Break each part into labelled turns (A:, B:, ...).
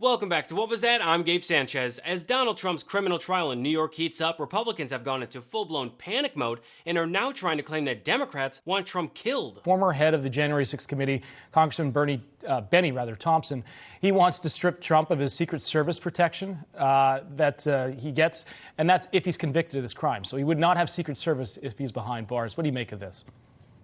A: Welcome back to What Was That? I'm Gabe Sanchez. As Donald Trump's criminal trial in New York heats up, Republicans have gone into full-blown panic mode and are now trying to claim that Democrats want Trump killed.
B: Former head of the January 6th committee, Congressman Benny Thompson, he wants to strip Trump of his Secret Service protection that he gets, and that's if he's convicted of this crime. So he would not have Secret Service if he's behind bars. What do you make of this?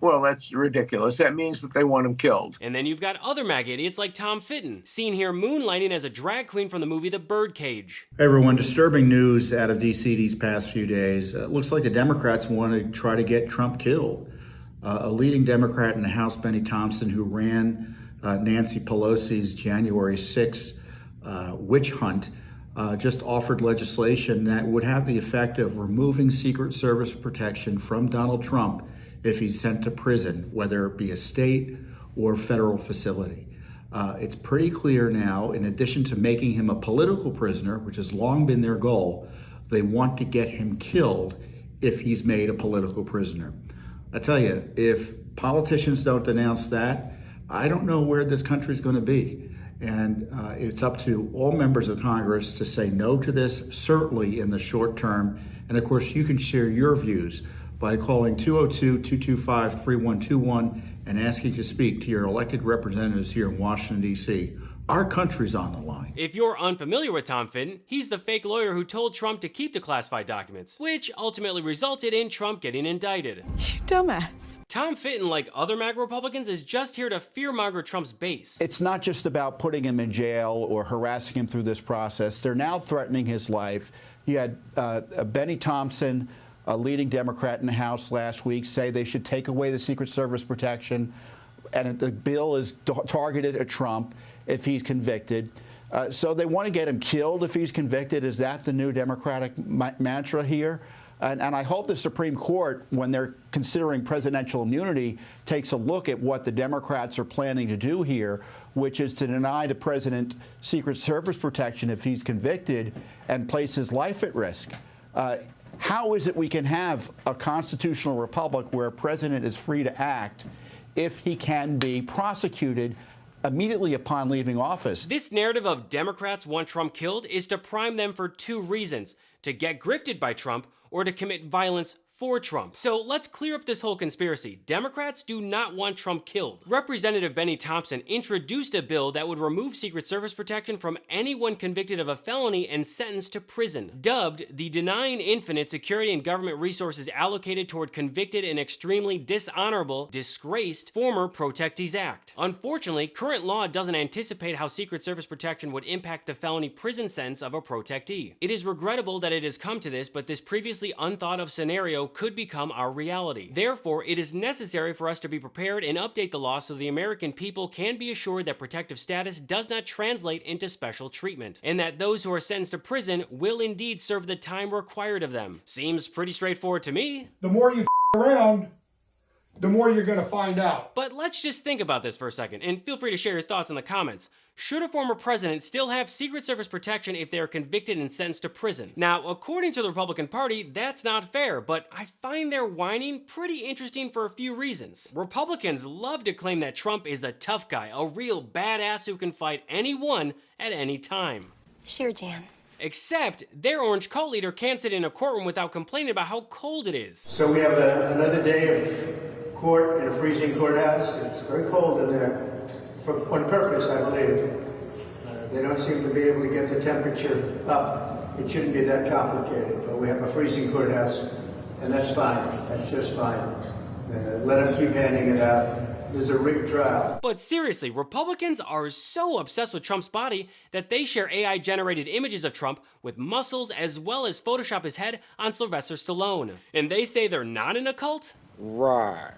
C: Well, that's ridiculous. That means that they want him killed.
A: And then you've got other MAGA idiots like Tom Fitton, seen here moonlighting as a drag queen from the movie The Birdcage.
D: Hey everyone, disturbing news out of D.C. these past few days. It looks like the Democrats want to try to get Trump killed. A leading Democrat in the House, Benny Thompson, who ran Nancy Pelosi's January 6th witch hunt, just offered legislation that would have the effect of removing Secret Service protection from Donald Trump if he's sent to prison, whether it be a state or federal facility. It's pretty clear now, in addition to making him a political prisoner, which has long been their goal, they want to get him killed if he's made a political prisoner. I tell you, if politicians don't denounce that, I don't know where this country's going to be. And it's up to all members of Congress to say no to this, certainly in the short term. And of course, you can share your views by calling 202-225-3121 and asking to speak to your elected representatives here in Washington, D.C. Our country's on the line.
A: If you're unfamiliar with Tom Fitton, he's the fake lawyer who told Trump to keep the classified documents, which ultimately resulted in Trump getting indicted.
E: You dumbass.
A: Tom Fitton, like other MAGA Republicans, is just here to fear-monger Trump's base.
F: It's not just about putting him in jail or harassing him through this process. They're now threatening his life. You had Benny Thompson, a leading Democrat in the House last week, say they should take away the Secret Service protection, and the bill is targeted at Trump if he's convicted. So they want to get him killed if he's convicted. Is that the new Democratic mantra here? And I hope the Supreme Court, when they're considering presidential immunity, takes a look at what the Democrats are planning to do here, which is to deny the president Secret Service protection if he's convicted and place his life at risk. How is it we can have a constitutional republic where a president is free to act if he can be prosecuted immediately upon leaving office?
A: This narrative of Democrats want Trump killed is to prime them for two reasons: to get grifted by Trump or to commit violence for Trump. So let's clear up this whole conspiracy. Democrats do not want Trump killed. Representative Benny Thompson introduced a bill that would remove Secret Service protection from anyone convicted of a felony and sentenced to prison, dubbed the Denying Infinite Security and Government Resources Allocated Toward Convicted and Extremely Dishonorable, Disgraced Former Protectees Act. Unfortunately, current law doesn't anticipate how Secret Service protection would impact the felony prison sentence of a protectee. It is regrettable that it has come to this, but this previously unthought of scenario could become our reality. Therefore, it is necessary for us to be prepared and update the law so the American people can be assured that protective status does not translate into special treatment, and that those who are sentenced to prison will indeed serve the time required of them. Seems pretty straightforward to me.
G: The more you around, the more you're going to find out.
A: But let's just think about this for a second, and feel free to share your thoughts in the comments. Should a former president still have Secret Service protection if they are convicted and sentenced to prison? Now, according to the Republican Party, that's not fair, but I find their whining pretty interesting for a few reasons. Republicans love to claim that Trump is a tough guy, a real badass who can fight anyone at any time.
E: Sure, Jan.
A: Except their orange cult leader can't sit in a courtroom without complaining about how cold it is.
H: So we have another day of court in a freezing courthouse. It's very cold in there. On purpose, I believe. They don't seem to be able to get the temperature up. It shouldn't be that complicated, but we have a freezing courthouse, and that's fine. That's just fine. Let them keep handing it out. There's a rigged trial.
A: But seriously, Republicans are so obsessed with Trump's body that they share AI-generated images of Trump with muscles as well as Photoshop his head on Sylvester Stallone. And they say they're not in a cult?
C: Right.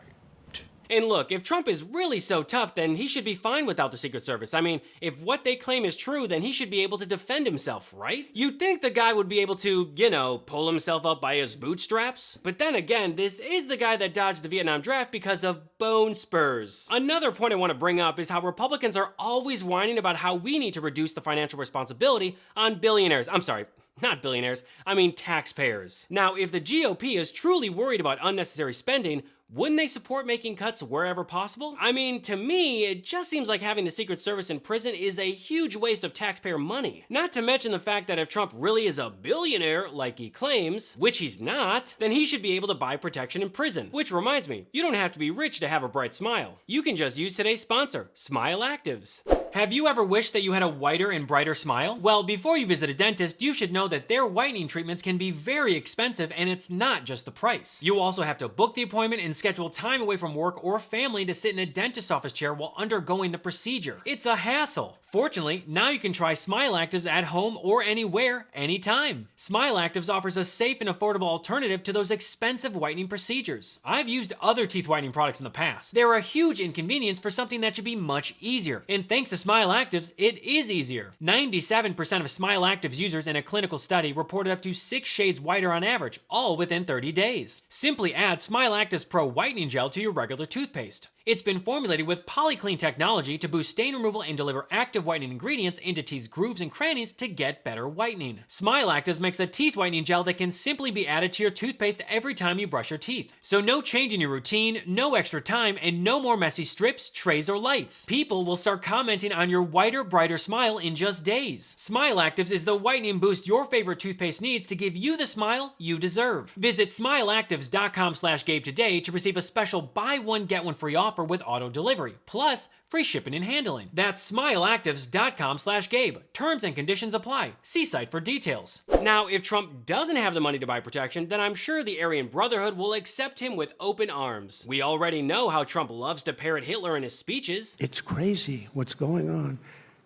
A: And look, if Trump is really so tough, then he should be fine without the Secret Service. I mean, if what they claim is true, then he should be able to defend himself, right? You'd think the guy would be able to, you know, pull himself up by his bootstraps. But then again, this is the guy that dodged the Vietnam draft because of bone spurs. Another point I want to bring up is how Republicans are always whining about how we need to reduce the financial responsibility on billionaires. I'm sorry, not billionaires, I mean taxpayers. Now, if the GOP is truly worried about unnecessary spending, Wouldn't they support making cuts wherever possible? I mean, to me, it just seems like having the Secret Service in prison is a huge waste of taxpayer money. Not to mention the fact that if Trump really is a billionaire, like he claims, which he's not, then he should be able to buy protection in prison. Which reminds me, you don't have to be rich to have a bright smile. You can just use today's sponsor, Smile Actives. Have you ever wished that you had a whiter and brighter smile? Well, before you visit a dentist, you should know that their whitening treatments can be very expensive, and it's not just the price. You also have to book the appointment and schedule time away from work or family to sit in a dentist's office chair while undergoing the procedure. It's a hassle. Fortunately, now you can try Smile Actives at home or anywhere, anytime. Smile Actives offers a safe and affordable alternative to those expensive whitening procedures. I've used other teeth whitening products in the past. They're a huge inconvenience for something that should be much easier. And thanks to Smile Actives, it is easier. 97% of Smile Actives users in a clinical study reported up to 6 shades whiter on average, all within 30 days. Simply add Smile Actives Pro Whitening Gel to your regular toothpaste. It's been formulated with polyclean technology to boost stain removal and deliver active whitening ingredients into teeth's grooves and crannies to get better whitening. Smile Actives makes a teeth whitening gel that can simply be added to your toothpaste every time you brush your teeth. So no change in your routine, no extra time, and no more messy strips, trays, or lights. People will start commenting on your whiter, brighter smile in just days. Smile Actives is the whitening boost your favorite toothpaste needs to give you the smile you deserve. Visit smileactives.com/Gabe today to receive a special buy one get one free offer with auto delivery, plus free shipping and handling. That's smileactives.com/Gabe. Terms and conditions apply. See site for details. Now, if Trump doesn't have the money to buy protection, then I'm sure the Aryan Brotherhood will accept him with open arms. We already know how Trump loves to parrot Hitler in his speeches.
I: It's crazy what's going on.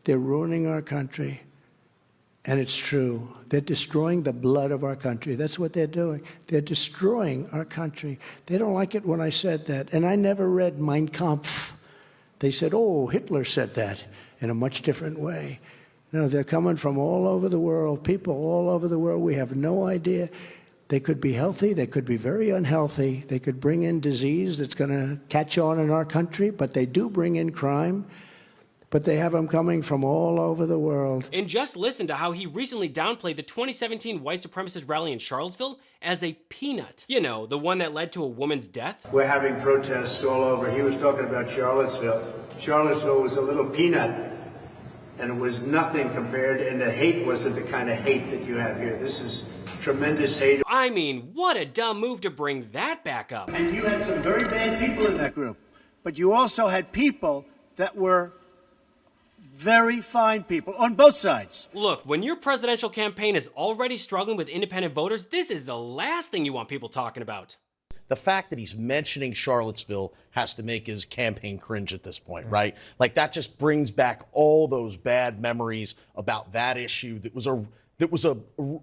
I: They're ruining our country. And it's true. They're destroying the blood of our country. That's what they're doing. They're destroying our country. They don't like it when I said that. And I never read Mein Kampf. They said, oh, Hitler said that in a much different way. No, they're coming from all over the world, people all over the world. We have no idea. They could be healthy. They could be very unhealthy. They could bring in disease that's going to catch on in our country, but they do bring in crime. But they have them coming from all over the world.
A: And just listen to how he recently downplayed the 2017 white supremacist rally in Charlottesville as a peanut. You know, the one that led to a woman's death.
H: We're having protests all over. He was talking about Charlottesville. Charlottesville was a little peanut, and it was nothing compared, and the hate wasn't the kind of hate that you have here. This is tremendous hate.
A: I mean, what a dumb move to bring that back up.
H: And you had some very bad people in that group, but you also had people that were very fine people on both sides.
A: Look, when your presidential campaign is already struggling with independent voters, this is the last thing you want people talking about.
J: The fact that he's mentioning Charlottesville has to make his campaign cringe at this point, right? Like, that just brings back all those bad memories about that issue that was a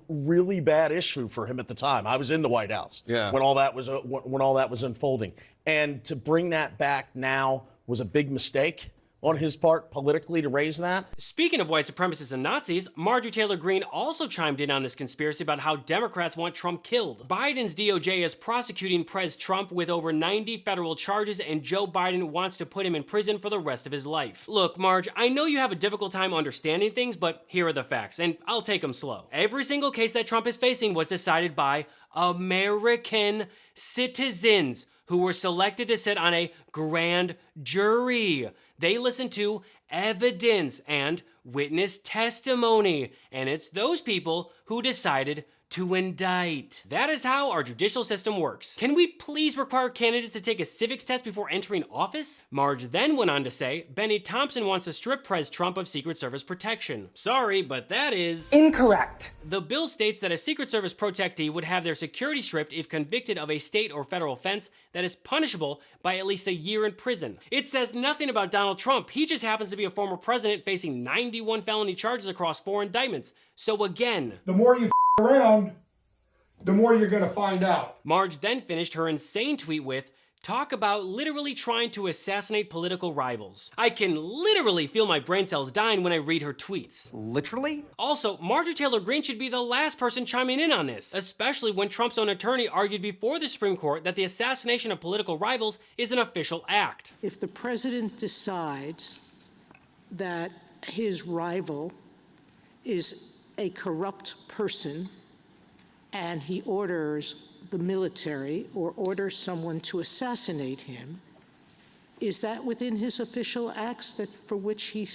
J: really bad issue for him at the time. I was in the White House when all that was unfolding. And to bring that back now was a big mistake on his part politically to raise that.
A: Speaking of white supremacists and Nazis, Marjorie Taylor Greene also chimed in on this conspiracy about how Democrats want Trump killed. Biden's DOJ is prosecuting Prez Trump with over 90 federal charges, and Joe Biden wants to put him in prison for the rest of his life. Look, Marge, I know you have a difficult time understanding things, but here are the facts, and I'll take them slow. Every single case that Trump is facing was decided by American citizens who were selected to sit on a grand jury. They listen to evidence and witness testimony, and it's those people who decided to indict. That is how our judicial system works. Can we please require candidates to take a civics test before entering office? Marge then went on to say, Benny Thompson wants to strip Prez Trump of Secret Service protection. Sorry, but that is
K: incorrect.
A: The bill states that a Secret Service protectee would have their security stripped if convicted of a state or federal offense that is punishable by at least a year in prison. It says nothing about Donald Trump. He just happens to be a former president facing 91 felony charges across 4 indictments. So again,
G: the more you around, the more you're going to find out.
A: Marge then finished her insane tweet with, talk about literally trying to assassinate political rivals. I can literally feel my brain cells dying when I read her tweets.
K: Literally?
A: Also, Marjorie Taylor Greene should be the last person chiming in on this, especially when Trump's own attorney argued before the Supreme Court that the assassination of political rivals is an official act.
L: If the president decides that his rival is a corrupt person and he orders the military or order someone to assassinate him, is that within his official acts for which he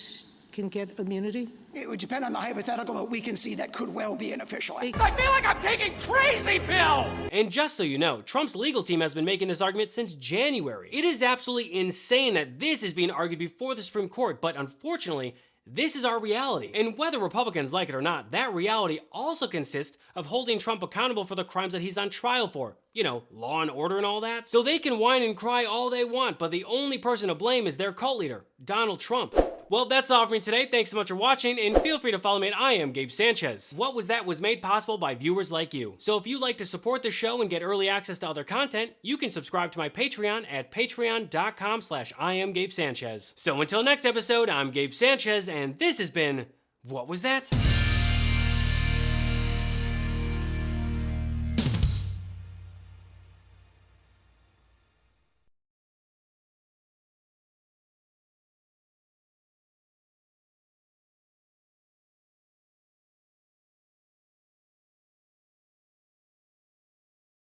L: can get immunity?
K: It would depend on the hypothetical, but we can see that could well be an official act.
A: I feel like I'm taking crazy pills! And just so you know, Trump's legal team has been making this argument since January. It is absolutely insane that this is being argued before the Supreme Court, but unfortunately, this is our reality. And whether Republicans like it or not, that reality also consists of holding Trump accountable for the crimes that he's on trial for. You know, law and order and all that. So they can whine and cry all they want, but the only person to blame is their cult leader, Donald Trump. Well, that's all for me today. Thanks so much for watching, and feel free to follow me at I Am Gabe Sanchez. What Was That was made possible by viewers like you. So if you'd like to support the show and get early access to other content, you can subscribe to my Patreon at patreon.com/IamGabeSanchez. So until next episode, I'm Gabe Sanchez, and this has been What Was That?